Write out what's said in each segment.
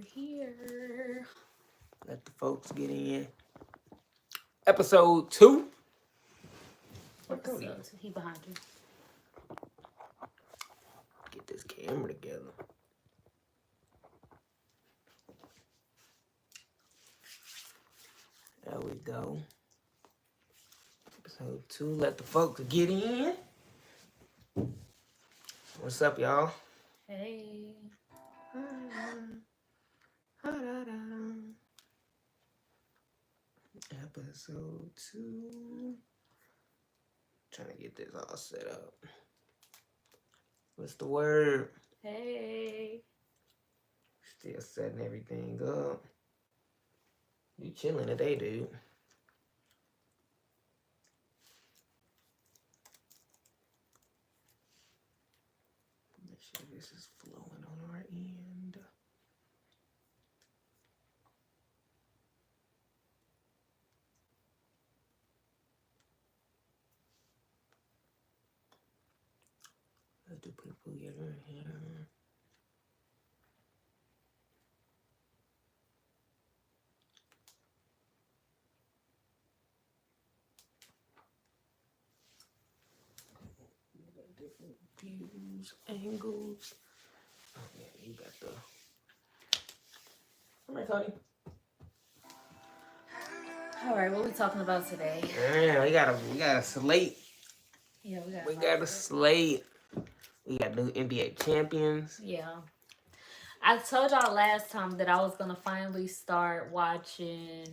We're here. Let the folks get in. Episode 2. Episode 2. He behind you. Get this camera together. There we go. Episode 2. Let the folks get in. What's up, y'all? Hey. Episode 2. Trying to get this all set up. What's the word? Hey. Still setting everything up. You chilling today, dude. Make sure this is flowing on our end. Let's do people get in here. Different views, angles. Oh yeah, you got the. Come here, Cody. All right, what we talking about today? Yeah, we got a slate. Yeah, We got a slate. We got new NBA champions. Yeah. I told y'all last time that I was gonna finally start watching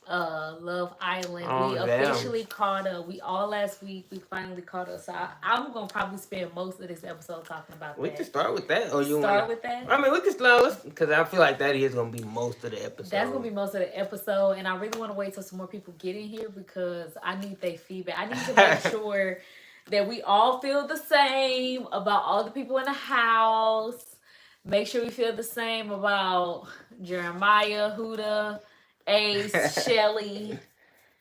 Love Island. Oh, we damn. officially caught up. We all last week we finally caught up. So I'm gonna probably spend most of this episode talking about We that. can start with that, or you Start want? with that? I mean, we can start because I feel like that is gonna be most of the episode. That's gonna be most of the episode, and I really want to wait till some more people get in here because I need their feedback. I need to make sure that we all feel the same about all the people in the house. Make sure we feel the same about Jeremiah, Huda, Ace, Shelly.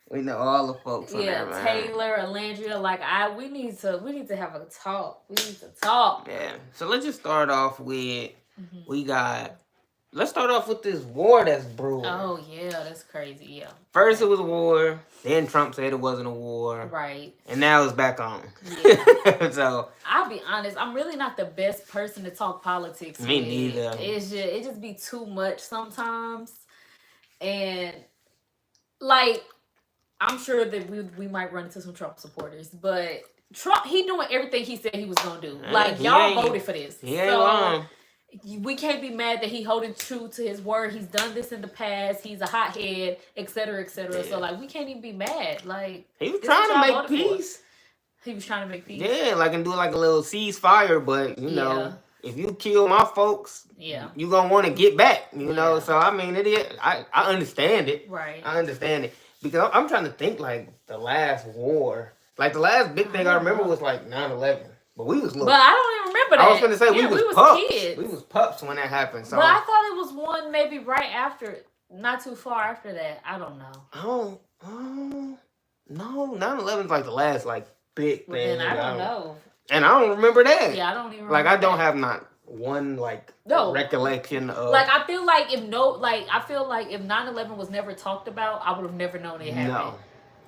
We know all the folks. On Yeah, there, man. Taylor, Alandria. Like we need to have a talk. We need to talk. Yeah. So let's just start off with Let's start off with this war that's brewing. Oh yeah, that's crazy. Yeah. First it was a war, then Trump said it wasn't a war. Right. And now it's back on. Yeah. So I'll be honest, I'm really not the best person to talk politics Me with. neither. It just be too much sometimes. And like I'm sure that we might run into some Trump supporters, but Trump, he doing everything he said he was gonna do. Like y'all voted for this. He ain't wrong. We can't be mad that he holding true to his word. He's done this in the past. He's a hothead, et cetera, et cetera. Yeah. So like we can't even be mad. Like He was this trying is to what make y'all voted for. peace. He was trying to make peace. Yeah, like and do like a little ceasefire, but you know, if you kill my folks, Yeah. you gonna want to get back, you know. Yeah. So I mean, it is. I understand it. Right. I understand it because I'm trying to think like the last war, like the last big thing I remember was like 9/11, but we was little. But I don't even remember that. I was gonna say we was pups. kids. We was pups when that happened. So But I thought it was one maybe right after, not too far after that. I don't know. No, 9/11's like the last like big But thing. then I don't know. And I don't remember that. Yeah, I don't even Like remember I don't that. have not one like recollection of Like I feel like if 9/11 was never talked about, I would have never known it happened. No.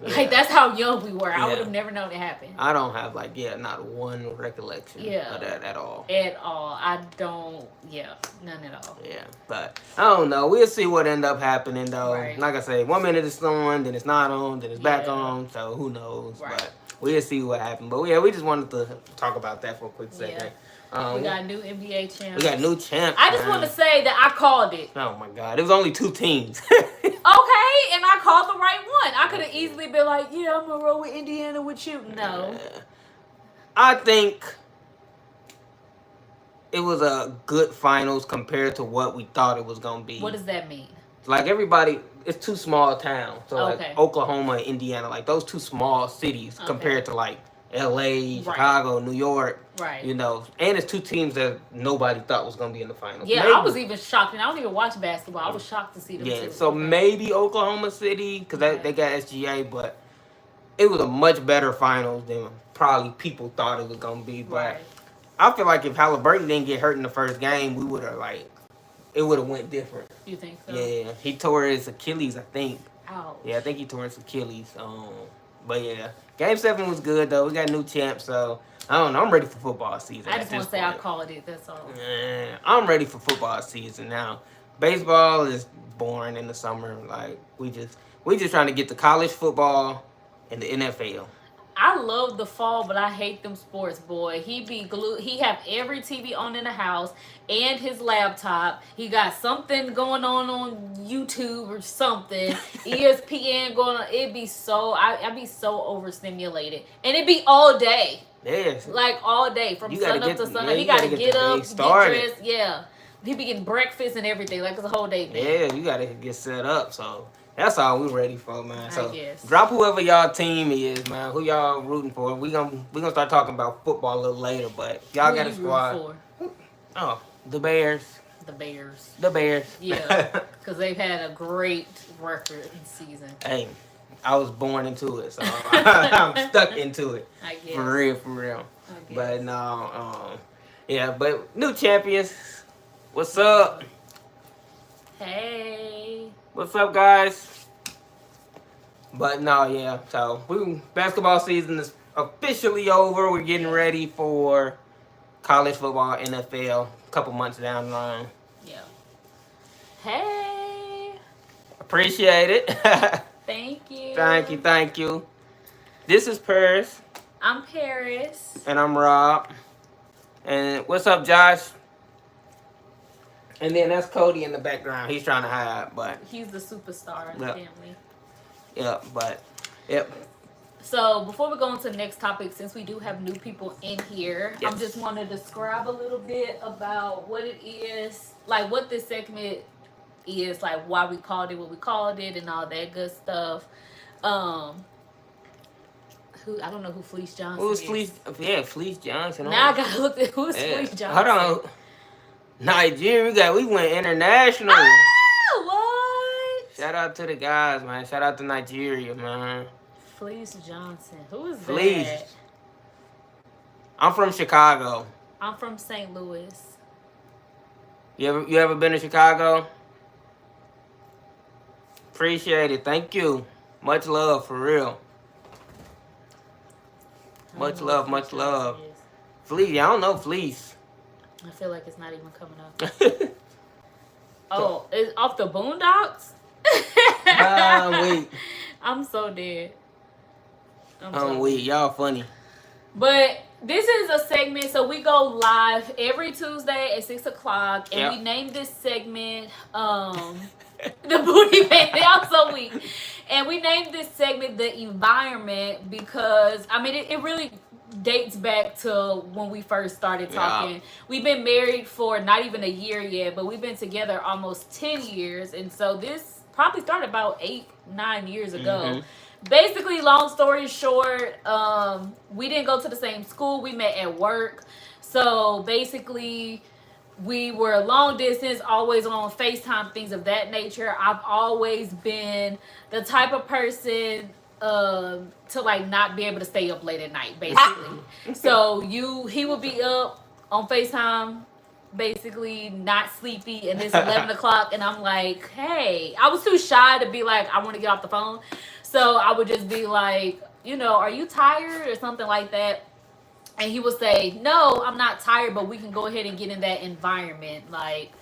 Like that's how young we were. I Yeah. would have never known it happened. I don't have like not one recollection of that at all. At all. I don't. Yeah, none at all. Yeah, but I don't know. We'll see what end up happening though. Right. Like I say, 1 minute it's on, then it's not on, then it's back Yeah. on. So who knows? Right. But we'll see what happens. But yeah, we just wanted to talk about that for a quick second. Yeah. We got a new NBA champ. We got new champs. I just want to say that I called it. Oh my God, it was only 2 teams. Okay, and I called the right one. I could have easily been like, yeah, I'm gonna roll with Indiana with you. No. Yeah. I think it was a good finals compared to what we thought it was gonna be. What does that mean? Like everybody, it's 2 small towns. So Okay. like Oklahoma and Indiana, like those 2 small cities compared to like LA, Chicago, New York. Right. You know, and it's 2 teams that nobody thought was gonna be in the finals. Yeah, Maybe. I was even shocked, and I don't even watch basketball. I was shocked to see them too. So maybe Oklahoma City because they got SGA, but it was a much better finals than probably people thought it was gonna be. But Right. I feel like if Halliburton didn't get hurt in the first game, we would have like it would have went different. You think so? Yeah, he tore his Achilles, I think. Ouch. Yeah, I think he tore his Achilles. But yeah, Game 7 was good though. We got new champs, so I don't know. I'm ready for football season. I just want to say I called it. That's all. I'm ready for football season now. Baseball is boring in the summer. Like we just trying to get to college football and the NFL. I love the fall, but I hate them sports, boy. He be glued. He have every TV on in the house and his laptop. He got something going on YouTube or something. ESPN going on. It'd be so. I'd be so overstimulated, and it'd be all day. Yes. Like all day from sun up to sun up. He gotta get up, get dressed. Yeah. He be getting breakfast and everything. Like it's a whole day. Man. Yeah, you gotta get set up. So that's all we ready for, man. So I guess. Drop whoever y'all team is, man. Who y'all rooting for? We gonna start talking about football a little later, but y'all Who got a you squad. rooting for? Oh, the Bears. The Bears. The Bears. Yeah, because they've had a great record in season. Hey, I was born into it, so I'm stuck into it. I guess. For real. But no, yeah, but new champions. What's up? Hey. What's up, guys? But no, yeah. So basketball season is officially over. We're getting ready for college football, NFL. A couple months down the line. Yeah. Hey. Appreciate it. Thank you. Thank you. This is Paris. I'm Paris. And I'm Rob. And what's up, Josh? And then that's Cody in the background. He's trying to hide, but he's the superstar in the family. Yep. So before we go on to the next topic, since we do have new people in here, yes. I just want to describe a little bit about what it is, like what this segment is, like why we called it what we called it, and all that good stuff. I don't know who Fleece Johnson is. Fleece? Yeah, Fleece Johnson. Now I gotta look at who's Fleece Johnson. Hold on. Nigeria, we went international. What? Shout out to the guys, man. Shout out to Nigeria, man. Fleece Johnson. Who is Fleece. that? I'm from Chicago. I'm from St. Louis. You ever been to Chicago? Appreciate it. Thank you. Much love, for real. Much love. Fleece. I don't know Fleece. I feel like it's not even coming up. Oh, it's off the Boondocks? Wait. I'm so dead. Wait. Y'all funny. But this is a segment, so we go live every Tuesday at 6 o'clock, and we named this segment, the Booty Bandit. I'm so weak. And we named this segment The Environment because, I mean, it really dates back to when we first started talking. We've been married for not even a year yet, but we've been together almost 10 years. And so this probably started about 8-9 years ago. Mm-hmm. Basically, long story short, we didn't go to the same school. We met at work. So basically, we were long distance, always on FaceTime, things of that nature. I've always been the type of person to like not be able to stay up late at night, basically. So he would be up on FaceTime, basically not sleepy, and it's 11 o'clock, and I'm like, hey, I was too shy to be like, I want to get off the phone. So I would just be like, are you tired or something like that? And he would say, no, I'm not tired, but we can go ahead and get in that environment. Like,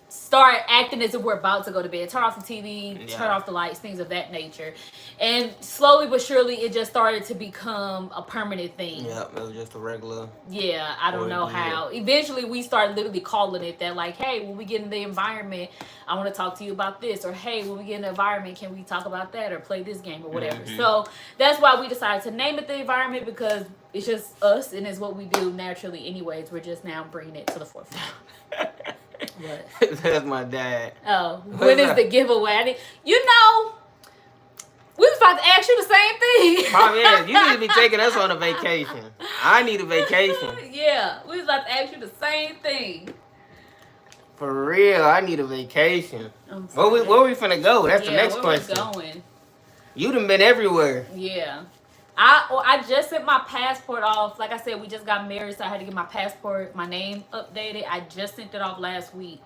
start acting as if we're about to go to bed. Turn off the TV, turn off the lights, things of that nature. And slowly but surely, it just started to become a permanent thing. Yeah, it was just a regular. Yeah, I don't know how. Eventually, we started literally calling it that. Like, hey, when we get in the environment, I want to talk to you about this. Or, hey, when we get in the environment, can we talk about that? Or play this game or whatever. Mm-hmm. So, that's why we decided to name it The Environment, because it's just us and it's what we do naturally anyways. We're just now bringing it to the forefront. What? That's my dad. Oh, when is the giveaway? We was about to ask you the same thing. Mom, yeah, you need to be taking us on a vacation. I need a vacation. Yeah, we was about to ask you the same thing. For real, I need a vacation. Where we finna go? That's the next question. Where we going? You done been everywhere. Yeah. I just sent my passport off. Like I said, we just got married, so I had to get my passport, my name updated. I just sent it off last week.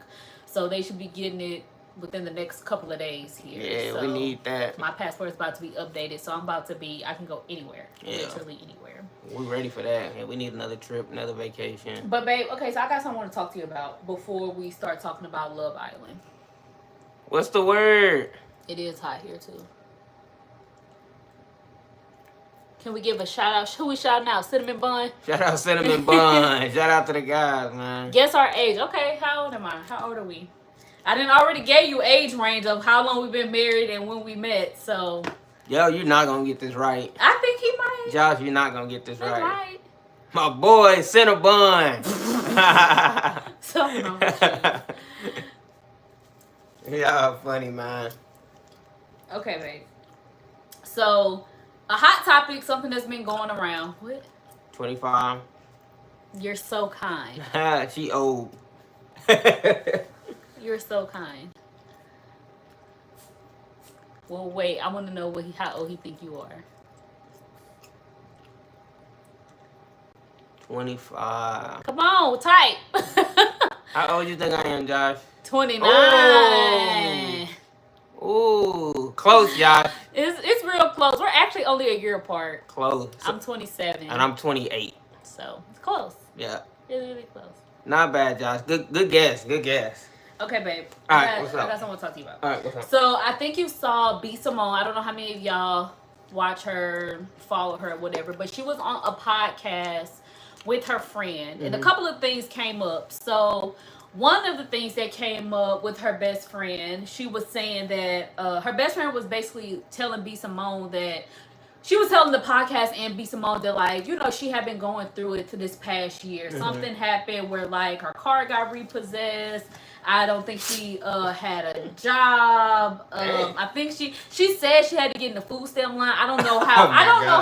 So they should be getting it within the next couple of days here. Yeah, so we need that. My passport is about to be updated, so I can go anywhere, literally anywhere. We're ready for that. Yeah, we need another trip, another vacation. But babe, okay, so I got something I want to talk to you about before we start talking about Love Island. What's the word? It is hot here too. Can we give a shout out? Who we shouting out? Cinnamon Bun? Shout out Cinnamon Bun. Shout out to the guys, man. Guess our age. Okay, how old am I? How old are we? I didn't already gave you age range of how long we've been married and when we met, so. Yo, you're not gonna get this right. I think he might. Josh, you're not gonna get this right. Might. My boy, Cinnamon Bun. Something wrong with you. Y'all funny, man. Okay, babe. So, a hot topic, something that's been going around. What? 25. You're so kind. She old. You're so kind. Well, wait. I want to know how old he think you are. 25. Come on, type. How old you think I am, Josh? 29. Ooh, close, Josh. It's real close. We're actually only a year apart. Close. I'm 27. And I'm 28. So, it's close. Yeah. Really, really close. Not bad, Josh. Good guess. Good guess. Okay, babe. All right, what's up? I got something to talk to you about. All right, what's up? So, I think you saw B. Simone. I don't know how many of y'all watch her, follow her, whatever, but she was on a podcast with her friend, and a couple of things came up. So, one of the things that came up with her best friend, she was saying that her best friend was basically telling B. Simone that she was telling the podcast and B. Simone that, like, you know, she had been going through it to this past year. Something happened where, like, her car got repossessed. I don't think she had a job. I think she said she had to get in the food stamp line. I don't know how. I don't know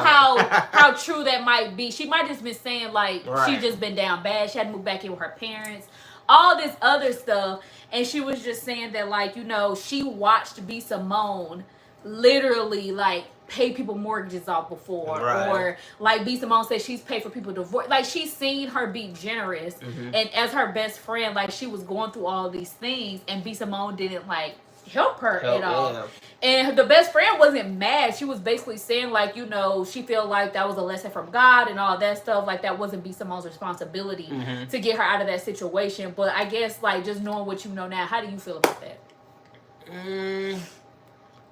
how true that might be. She might just been saying, like, she just been down bad. She had to move back in with her parents. All this other stuff. And she was just saying that, like, you know, she watched B. Simone literally, like, pay people mortgages off before, or like B. Simone said, she's paid for people divorce. Like, she's seen her be generous, and as her best friend, like, she was going through all these things, and B. Simone didn't like help her at all. Yeah. And the best friend wasn't mad. She was basically saying, like, you know, she felt like that was a lesson from God and all that stuff. Like, that wasn't B. Simone's responsibility to get her out of that situation. But I guess, like, just knowing what you know now, how do you feel about that?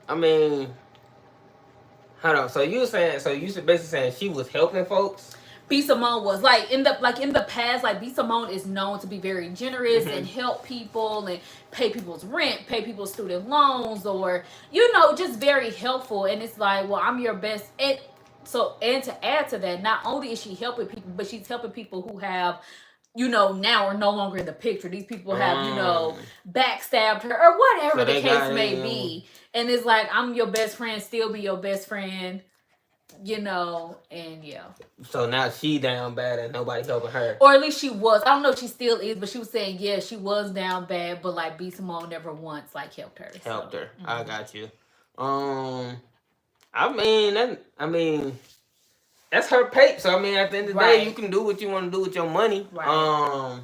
I mean, hold on. So you basically saying she was helping folks? B. Simone was in the past, like, B. Simone is known to be very generous and help people and pay people's rent, pay people's student loans, or, you know, just very helpful. And it's like, well, I'm your best. And to add to that, not only is she helping people, but she's helping people who have, you know, now are no longer in the picture. These people have, you know, backstabbed her or whatever the case may be. And it's like, I'm your best friend, still be your best friend, you know, and yeah. So now she down bad and nobody helping her. Or at least she was. I don't know if she still is, but she was saying, yeah, she was down bad, but, like, B. Simone never once, like, helped her. Helped her. I got you. I mean, that's her pay. So, I mean, at the end of the day, you can do what you want to do with your money. Right.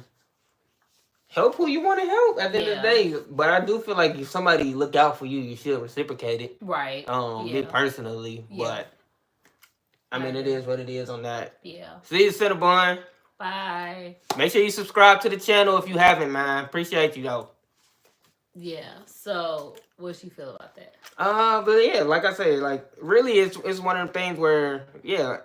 Help who you want to help at the end of the day. But I do feel like if somebody look out for you, you should reciprocate it. Right. Me personally. But, I mean, it is what it is on that. Yeah. See you, Cinnabon. Bye. Make sure you subscribe to the channel if you haven't, man. Appreciate you, though. Yeah. So, what you feel about that? But yeah, like I say, like, really, it's one of the things where, you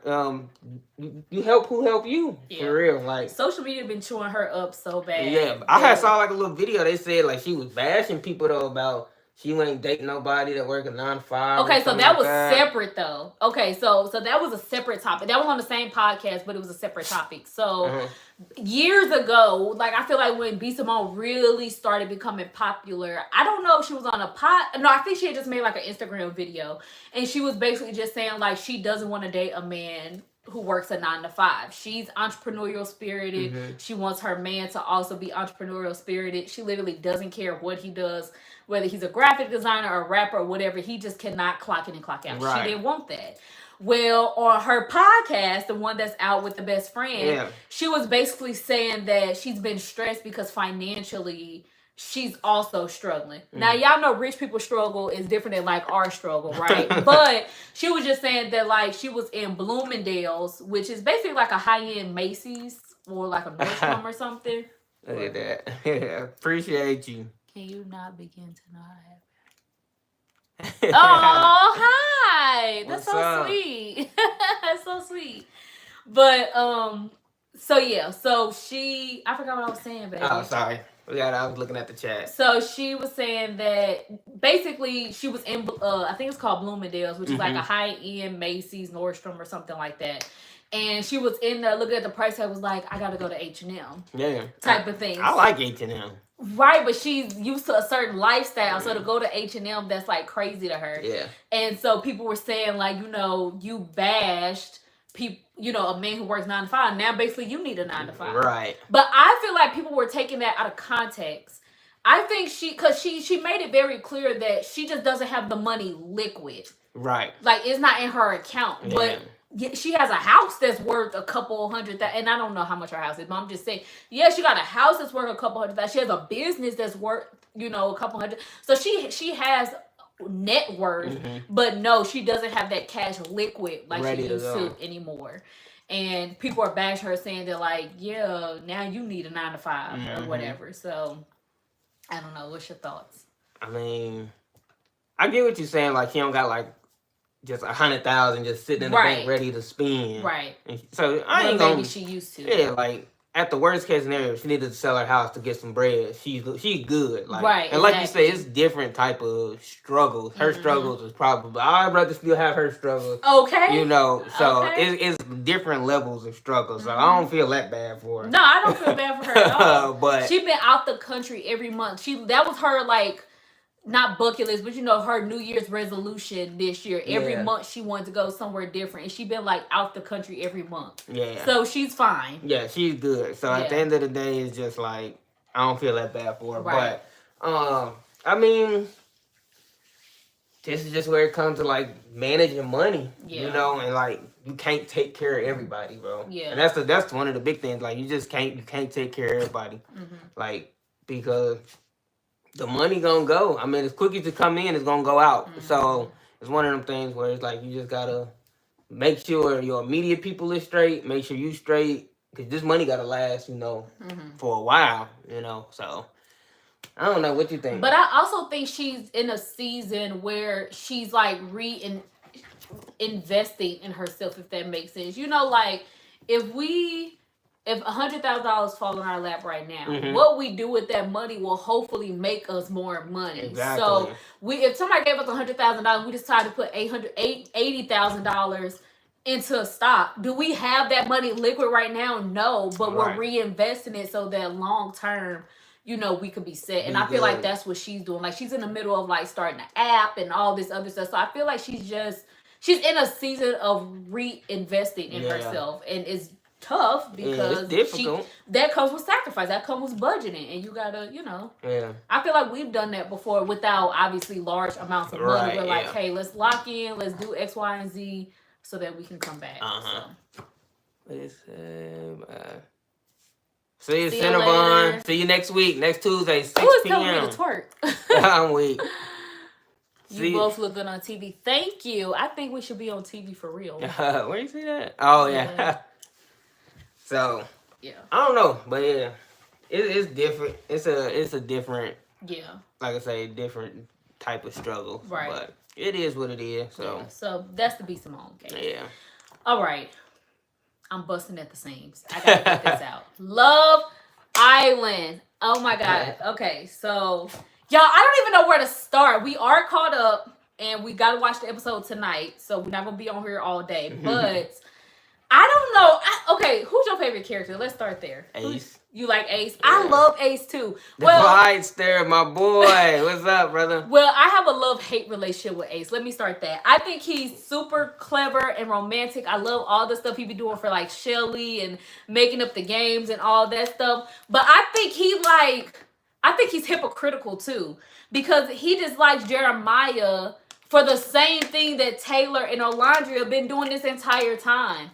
help who help you, for real. Like, social media been chewing her up so bad. Yeah, I saw like a little video. They said like she was bashing people though about she ain't dating nobody that work a 9 to 5. Okay, so that was separate though. Okay, so that was a separate topic. That was on the same podcast, but it was a separate topic. So years ago, like, I feel like when B. Simone really started becoming popular, I don't know if she was on a no, I think she had just made like an Instagram video, and she was basically just saying like she doesn't want to date a man who works a 9 to 5. She's entrepreneurial spirited. She wants her man to also be entrepreneurial spirited. She literally doesn't care what he does, whether he's a graphic designer or a rapper or whatever. He just cannot clock in and clock out. Right. She didn't want that. Well, on her podcast, the one that's out with the best friend, she was basically saying that she's been stressed because financially she's also struggling. Now, y'all know rich people struggle is different than like our struggle, right? But she was just saying that like she was in Bloomingdale's, which is basically like a high-end Macy's or like a Nordstrom or something. Look at that. Yeah, appreciate you. Can you not begin to not have? Oh, hi. That's What's so up? sweet. That's so sweet. But so yeah, so I forgot what I was saying, baby. Oh, sorry. I was looking at the chat. So she was saying that basically she was in I think it's called Bloomingdale's, which is like a high-end Macy's, Nordstrom or something like that. And she was in there looking at the price tag, was like, I gotta go to H&M. Yeah. Type of thing. I like H&M. Right, but she's used to a certain lifestyle, so to go to H&M, that's like crazy to her. Yeah. And so people were saying like, you bashed people, a man who works 9 to 5. Now basically you need a 9 to 5. Right. But I feel like people were taking that out of context. I think she made it very clear that she just doesn't have the money liquid. Right. Like it's not in her account, Yeah. but. She has a house that's worth a couple $100,000, and I don't know how much her house is, but I'm just saying, yeah, she got a house that's worth a couple $100,000. She has a business that's worth, a couple $100,000. So she has net worth, but no, she doesn't have that cash liquid like Ready she to used go. to anymore. And people are bashing her, saying that like, yeah, now you need a 9 to 5 or whatever. So I don't know. What's your thoughts? I mean, I get what you're saying. Like she don't got like just 100,000 just sitting in the bank ready to spend. Right. And so I ain't gonna. Maybe she used to. Yeah, like at the worst case scenario, she needed to sell her house to get some bread. She's good. Like, right. And like you say, it's different type of struggles. Her struggles is probably. I'd rather still have her struggles. Okay. So it's different levels of struggles. So I don't feel that bad for her. No, I don't feel bad for her at all. But she been out the country every month. That was her like. Not bucket list, but her New Year's resolution this year. Every month she wanted to go somewhere different. And she been like out the country every month. Yeah. So she's fine. Yeah, she's good. So at the end of the day, it's just like, I don't feel that bad for her. Right. But, I mean, this is just where it comes to like managing money. Yeah. And like, you can't take care of everybody, bro. Yeah. And that's one of the big things. Like, you can't take care of everybody. Like, because the money gonna go. I mean, as quick as it come in, it's gonna go out. So it's one of them things where it's like you just gotta make sure your immediate people is straight. Make sure you straight, because this money gotta last, for a while. So I don't know what you think. But I also think she's in a season where she's like investing in herself, if that makes sense. Like if $100,000 fall in our lap right now, what we do with that money will hopefully make us more money. Exactly. So if somebody gave us $100,000, we decided to put $80,000 into a stock. Do we have that money liquid right now? No, but we're reinvesting it so that long term, we could be set. And I feel like that's what she's doing. Like she's in the middle of like starting an app and all this other stuff. So I feel like she's in a season of reinvesting in herself, and it's tough because that comes with sacrifice, that comes with budgeting, and you gotta I feel like we've done that before without obviously large amounts of money. We're like, hey, let's lock in, let's do X, Y, and Z so that we can come back. See you, Cinnabon. See you next week, next Tuesday, 6 p.m. Who is telling me to twerk? I'm weak. You both look good on TV. Thank you. I think we should be on TV for real. Where you see that? Oh yeah. So yeah, I don't know, but yeah, it's different. It's a different, like I say, different type of struggle. Right. But it is what it is. So so that's the B Simone case. Yeah. All right, I'm busting at the seams. I gotta get this out. Love Island. Oh my God. Okay, so y'all, I don't even know where to start. We are caught up, and we gotta watch the episode tonight. So we're not gonna be on here all day, but. I don't know. Okay, who's your favorite character? Let's start there. Ace. You like Ace? Yeah. I love Ace too. The Clyde there, my boy. What's up, brother? Well, I have a love-hate relationship with Ace. Let me start that. I think he's super clever and romantic. I love all the stuff he be doing for like Shelly and making up the games and all that stuff. But I think he's hypocritical too, because he dislikes Jeremiah for the same thing that Taylor and Olandria have been doing this entire time.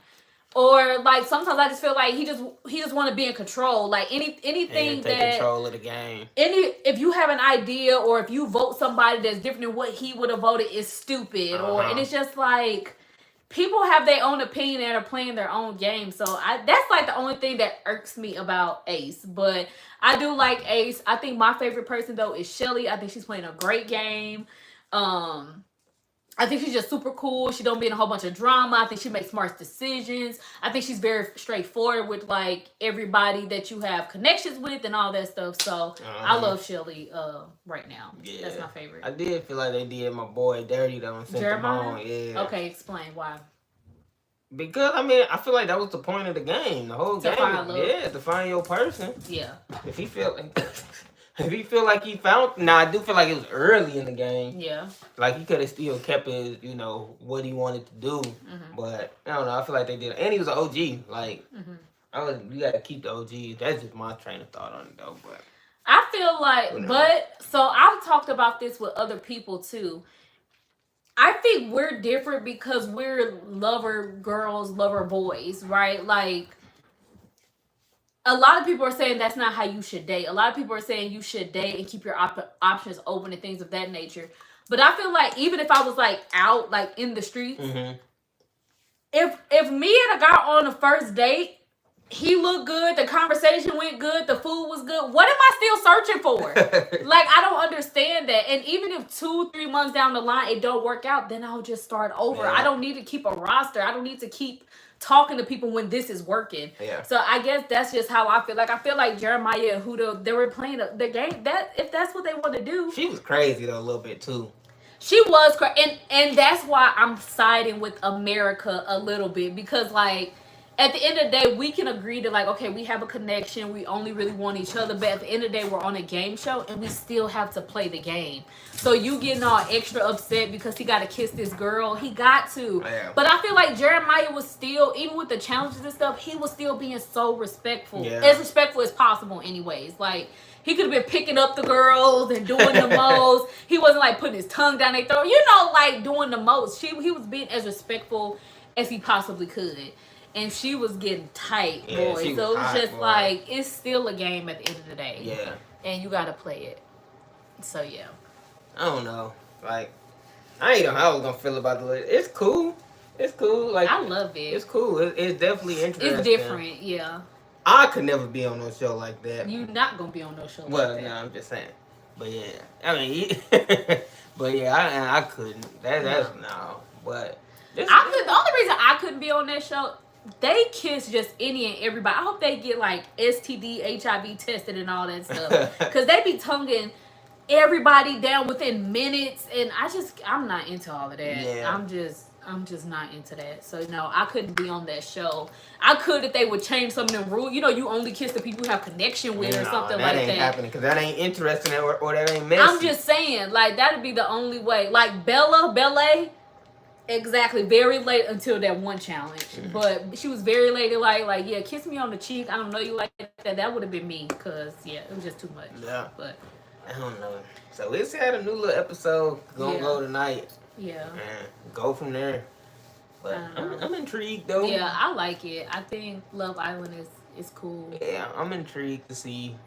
Or like sometimes I just feel like he just want to be in control. Like anything and take that control of the game. if you have an idea or if you vote somebody that's different than what he would have voted is stupid. Or and it's just like people have their own opinion and are playing their own game. So that's like the only thing that irks me about Ace. But I do like Ace. I think my favorite person though is Shelly. I think she's playing a great game. I think she's just super cool. She don't be in a whole bunch of drama. I think she makes smart decisions. I think she's very straightforward with like everybody that you have connections with and all that stuff. So I love Shelly right now. Yeah. That's my favorite. I did feel like they did my boy dirty though and sent him home. Yeah. Okay, explain why. Because I mean, I feel like that was the point of the game. The whole game. To find your person. Yeah. If he felt like he found, now I do feel like it was early in the game. Yeah. Like he could have still kept his, what he wanted to do. But I don't know. I feel like they did, and he was an OG. Like, you got to keep the OG. That's just my train of thought on it, though. But I feel like, so I've talked about this with other people too. I think we're different because we're lover girls, lover boys, right? Like, a lot of people are saying that's not how you should date. A lot of people are saying you should date and keep your options open and things of that nature. But I feel like even if I was like out, like in the streets, if me and a guy on the first date, he looked good, the conversation went good, the food was good, what am I still searching for? Like, I don't understand that. And even if 2-3 months down the line it don't work out, then I'll just start over. I don't need to keep a roster. I don't need to keep talking to people when this is working. Yeah. So I guess that's just how I feel. Like, I feel like Jeremiah and Huda, they were playing the game. That if that's what they want to do. She was crazy though a little bit too. She was crazy, and that's why I'm siding with America a little bit, because like, at the end of the day, we can agree to like, okay, we have a connection, we only really want each other, but at the end of the day, we're on a game show and we still have to play the game. So you getting all extra upset because he got to kiss this girl, he got to. Yeah. But I feel like Jeremiah was still, even with the challenges and stuff, he was still being so respectful, as respectful as possible anyways. Like, he could have been picking up the girls and doing the most. He wasn't like putting his tongue down their throat, like doing the most. He was being as respectful as he possibly could. And she was getting tight, boy. So it was just like, it's still a game at the end of the day. Yeah. And you got to play it. So, yeah. I don't know. Like, I ain't know how I was going to feel about the It's cool. It's cool. Like, I love it. It's cool. It's definitely interesting. It's different, yeah. I could never be on no show like that. You're not going to be on no show like that. Well, no, I'm just saying. But, yeah. I mean, but, yeah, I couldn't. That's no. But. The only reason I couldn't be on that show, they kiss just any and everybody. I hope they get like STD, HIV tested and all that stuff. Because they be tonguing everybody down within minutes. And I'm not into all of that. Yeah. I'm just not into that. So no, I couldn't be on that show. I could if they would change some of them rules. You only kiss the people you have connection with or something like that. That ain't happening because that ain't interesting or that ain't messy. I'm just saying, like, that'd be the only way. Like Bella. Exactly, very late until that one challenge. But she was very late, like, yeah, kiss me on the cheek. I don't know you like that. That would have been me, because, yeah, it was just too much. Yeah. But I don't know. So we just had a new little episode gonna go tonight. Yeah. And go from there. But I'm intrigued, though. Yeah, I like it. I think Love Island is cool. Yeah, I'm intrigued to see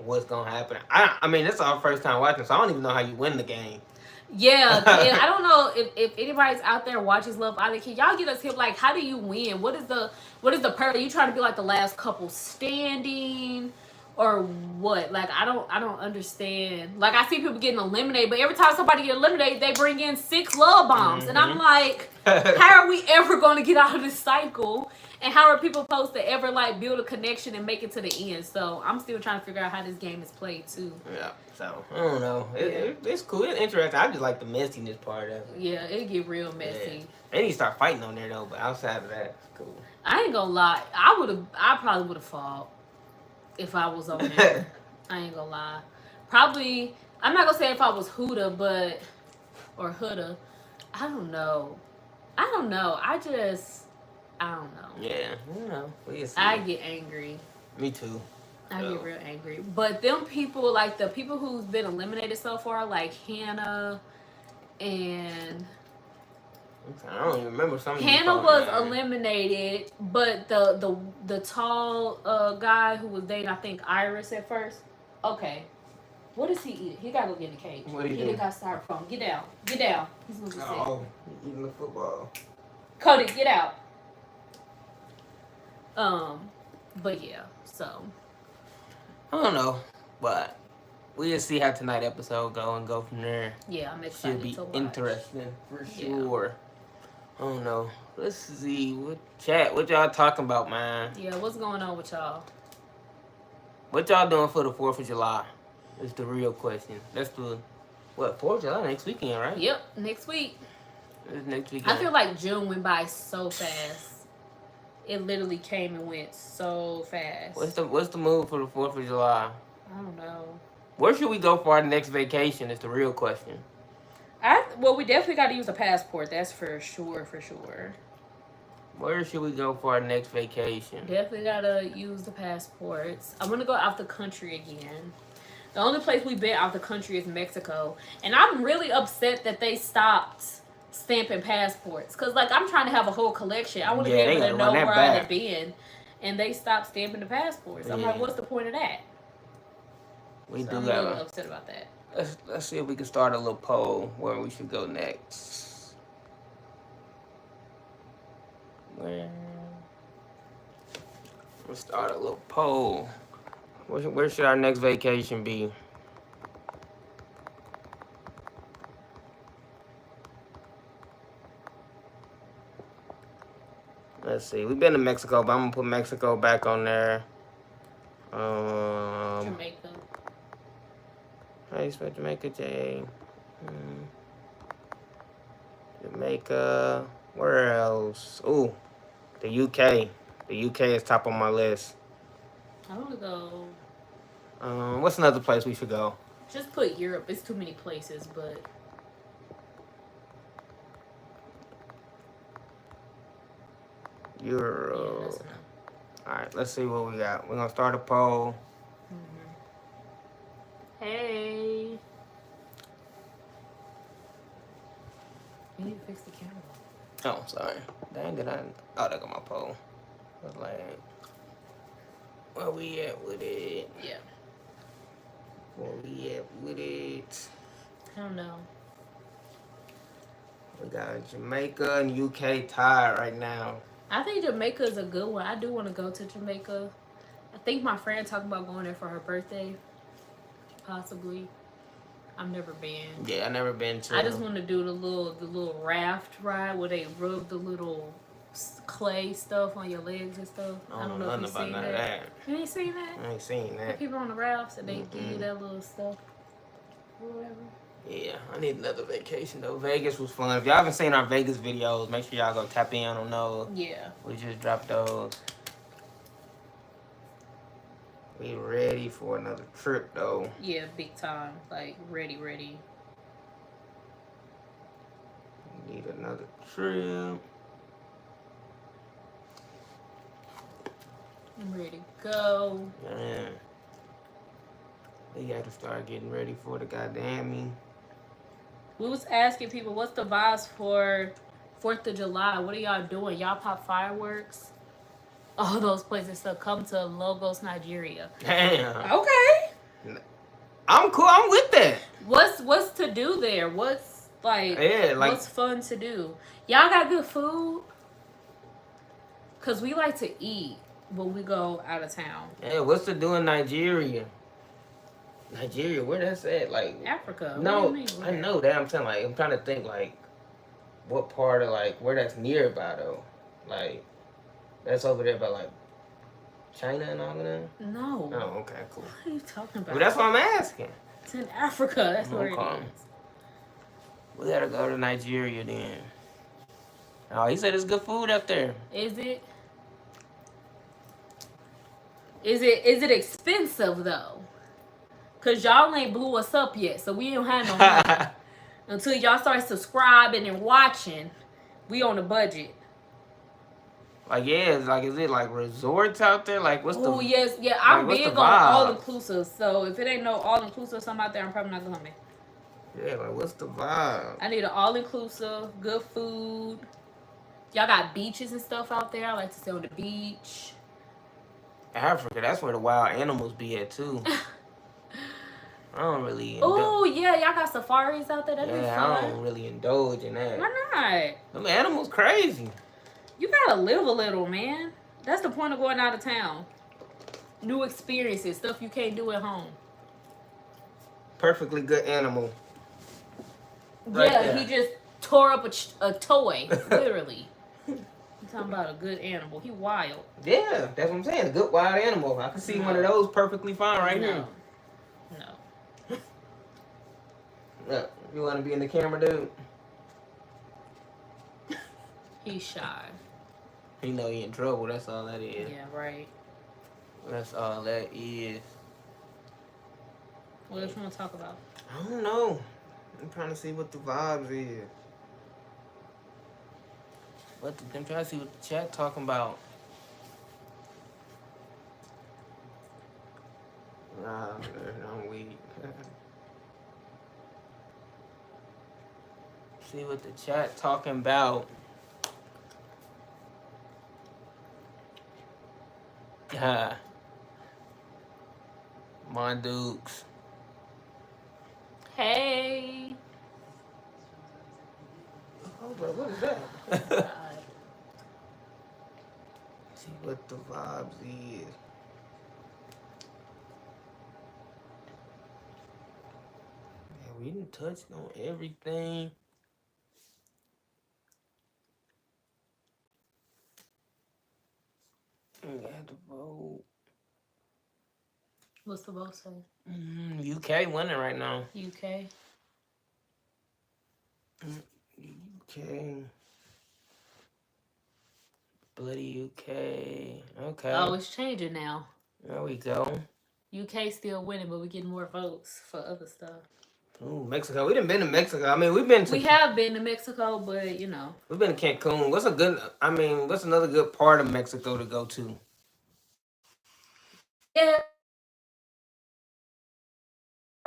what's gonna happen. I mean, this is our first time watching, so I don't even know how you win the game. Yeah, I don't know if anybody's out there watches Love Island. Can y'all get us tip? Like, how do you win? What is the purpose? Are you trying to be like the last couple standing, or what? Like, I don't understand. Like, I see people getting eliminated, but every time somebody get eliminated, they bring in 6 love bombs, and I'm like, how are we ever going to get out of this cycle? And how are people supposed to ever like build a connection and make it to the end? So I'm still trying to figure out how this game is played too. Yeah. So I don't know. It's cool. It's interesting. I just like the messiness part of it. Yeah, it get real messy. Yeah. They need to start fighting on there though. But outside of that, it's cool. I ain't gonna lie. I probably would have fought if I was on there. I ain't gonna lie. Probably. I'm not gonna say if I was Huda, or Huda. I don't know. I don't know. I don't know. Yeah, we'll see. I get angry. Me too. I get real angry. But them people, like the people who's been eliminated so far, like Hannah and I don't even remember some of these Hannah folks, was man. eliminated, but the tall guy who was dating, I think Iris at first. Okay, what is he eating? He gotta go get in the cage. What he He doing? got styrofoam. Get down. Get down. He's gonna be sick. Oh, he eating the football. Cody, get out. But yeah, so I don't know, but we'll see how tonight's episode go and go from there. yeah, I'm excited Should be to watch. interesting for Yeah. sure. I don't know. Let's see what y'all talking about, man. Yeah, what's going on with y'all? What y'all doing for the 4th of July? Is the real question. That's the 4th of July next weekend, right? Yep, next week. It's next weekend. I feel like June went by so fast. It literally came and went so fast. What's the move for the 4th of July? I don't know. Where should we go for our next vacation? Is the real question. Well, we definitely got to use a passport. That's for sure. For sure. Where should we go for our next vacation? Definitely gotta use the passports. I want to go out the country again. The only place we've been out the country is Mexico, and I'm really upset that they stopped stamping passports. Cause like I'm trying to have a whole collection. I want to Yeah, be they able to gotta know run that where I back. have been, and they stopped stamping the passports. I'm Yeah. like, what's the point of that? We So do I'm got really upset about that. Let's see if we can start a little poll where we should go next. Let's start a little poll. Where should our next vacation be? Let's see. We've been to Mexico, but I'm gonna put Mexico back on there. Jamaica. How you spell Jamaica, Jay? Jamaica. Where else? Ooh, the UK. The UK is top on my list. I want to go. What's another place we should go? Just put Europe. It's too many places, but yeah, Europe. that's enough. Alright, let's see what we got. We're gonna start a poll. Hey. You need to fix the camera. Oh, sorry. Dang, did I? Oh, there go my poll. I was like, where we at with it? Yeah. Where we at with it? I don't know. We got Jamaica and UK tied right now. I think Jamaica is a good one. I do want to go to Jamaica. I think my friend talking about going there for her birthday. Possibly. I've never been. Yeah, I never been to. I just want to do the little raft ride where they rub the little clay stuff on your legs and stuff. I don't know nothing if you've about seen none of that. You ain't seen that? I ain't seen The that. people on the rafts and they give you that little stuff or whatever. Yeah, I need another vacation though. Vegas was fun. If y'all haven't seen our Vegas videos, make sure y'all go tap in on those. Yeah. We just dropped those. We ready for another trip though. Yeah, big time. Like ready. Need another trip. I'm ready to go. Man. We got to start getting ready for the goddamn me. We was asking people what's the vibes for 4th of July. What are y'all doing? Y'all pop fireworks? All those places to come to Lagos, Nigeria. Damn. Okay. I'm cool. I'm with that. What's to do there? What's what's fun to do? Y'all got good food? Cause we like to eat when we go out of town. Yeah, what's to do in Nigeria? Nigeria, where that's at? Like Africa. No, What do you mean? I know that. I'm saying like I'm trying to think like what part of like where that's nearby though. Like that's over there by like China and all of that. No. Oh, okay, cool. What are you talking about? Well, that's what I'm asking. It's in Africa. That's where it Okay. is. We gotta go to Nigeria then. Oh, he said there's good food up there. Is it? Is it expensive though? Cause y'all ain't blew us up yet, so we don't have no money. Until y'all start subscribing and watching, we on a budget. Like yeah, is it like resorts out there? Like what's the? Oh yes, yeah. I'm what's big the on all vibe? inclusive. So if it ain't no all inclusive something out there, I'm probably not coming. Yeah, like what's the vibe? I need an all-inclusive, good food. Y'all got beaches and stuff out there. I like to stay on the beach. Africa, that's where the wild animals be at too. I don't really Oh yeah, y'all got safaris out there. That'd be yeah, I fun. don't really indulge in that. Why not? Them animals crazy. You gotta live a little, man. That's the point of going out of town. New experiences, stuff you can't do at home. Perfectly good animal. Right Yeah, there. he just tore up a toy, literally. I'm talking about a good animal. He wild. Yeah, that's what I'm saying. A good wild animal. I can see one of those perfectly fine right here. No. Look, you want to be in the camera, dude? He's shy. He know he in trouble. That's all that is. Yeah, right. That's all that is. What else you want to talk about? I don't know. I'm trying to see what the vibes is. I'm trying to see what the chat talking about. Nah, I'm weak. See what the chat talking about. Mondukes. Hey. Oh, bro, what is that? God. See what the vibes is. Yeah, we didn't touch on everything. We had to vote. What's the vote say? UK winning right now. UK. UK. Bloody UK. Okay. Oh, it's changing now. There we go. UK still winning, but we getting more votes for other stuff. Ooh, Mexico. We done been to Mexico. I mean, we've been to. We have been to Mexico, but you know. We've been to Cancun. What's another good part of Mexico to go to? Yeah.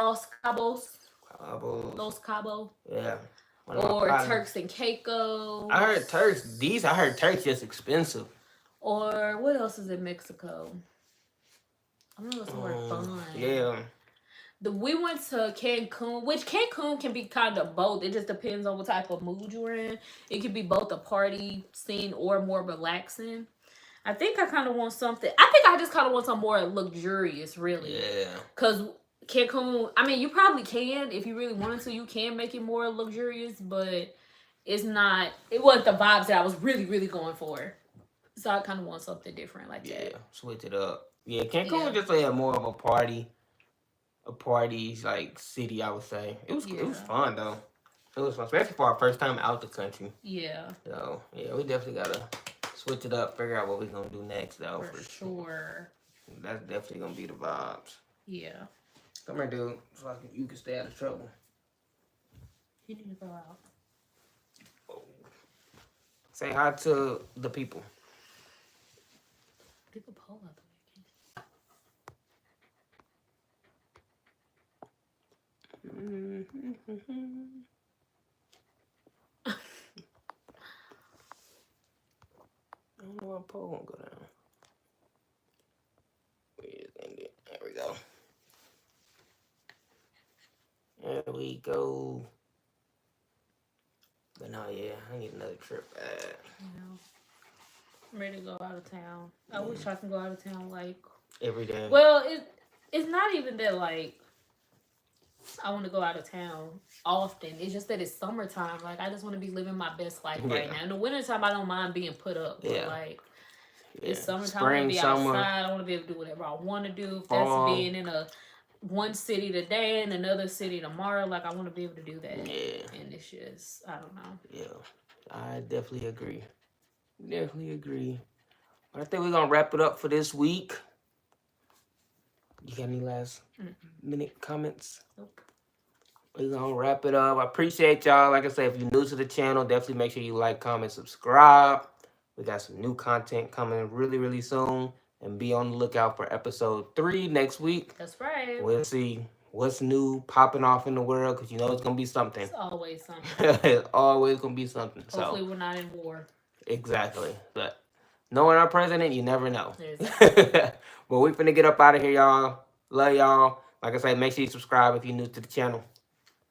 Los Cabos. Los Cabos. Yeah. Or Turks and Caicos. I heard Turks just expensive. Or what else is in Mexico? I remember somewhere fun. Yeah. We went to Cancun, which Cancun can be kind of both. It just depends on what type of mood you're in. It could be both a party scene or more relaxing. I think I kind of want something. I think I just kind of want something more luxurious, really. Yeah. Because Cancun, I mean, you probably can. If you really wanted to, you can make it more luxurious, but it wasn't the vibes that I was really, really going for. So I kind of want something different like that. Yeah, switch it up. Yeah, Cancun just like more of a party like city, I would say. It was fun though. It was fun, especially for our first time out the country. Yeah. So yeah, we definitely gotta switch it up, figure out what we're gonna do next though. For sure. That's definitely gonna be the vibes. Yeah. Come here, dude, so you can stay out of trouble. He need to go out. Oh. Say hi to the people. Get the pole out the way. I don't know why pole won't go down. There we go. There we go. But no, yeah, I need another trip back. Yeah. I'm ready to go out of town. I wish I could go out of town like every day. Well, it's not even that like I want to go out of town often. It's just that it's summertime. Like I just want to be living my best life right now. In the wintertime, I don't mind being put up. But like it's summertime. I want to be outside. I want to be able to do whatever I want to do. If that's being in one city today and another city tomorrow, like I want to be able to do that. Yeah. And it's just I don't know. Yeah, I definitely agree. But I think we're gonna wrap it up for this week. You got any last minute comments? Nope. We're gonna wrap it up. I appreciate y'all. Like I said, if you're new to the channel, definitely make sure you like, comment, subscribe. We got some new content coming really, really soon. And be on the lookout for episode 3 next week. That's right. We'll see what's new popping off in the world, because you know it's gonna be something. It's always something. It's always gonna be something. Hopefully we're not in war. Exactly. But knowing our president, you never know. Exactly. But we finna get up out of here, y'all. Love y'all. Like I said, make sure you subscribe if you're new to the channel.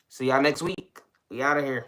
See y'all next week. We out of here.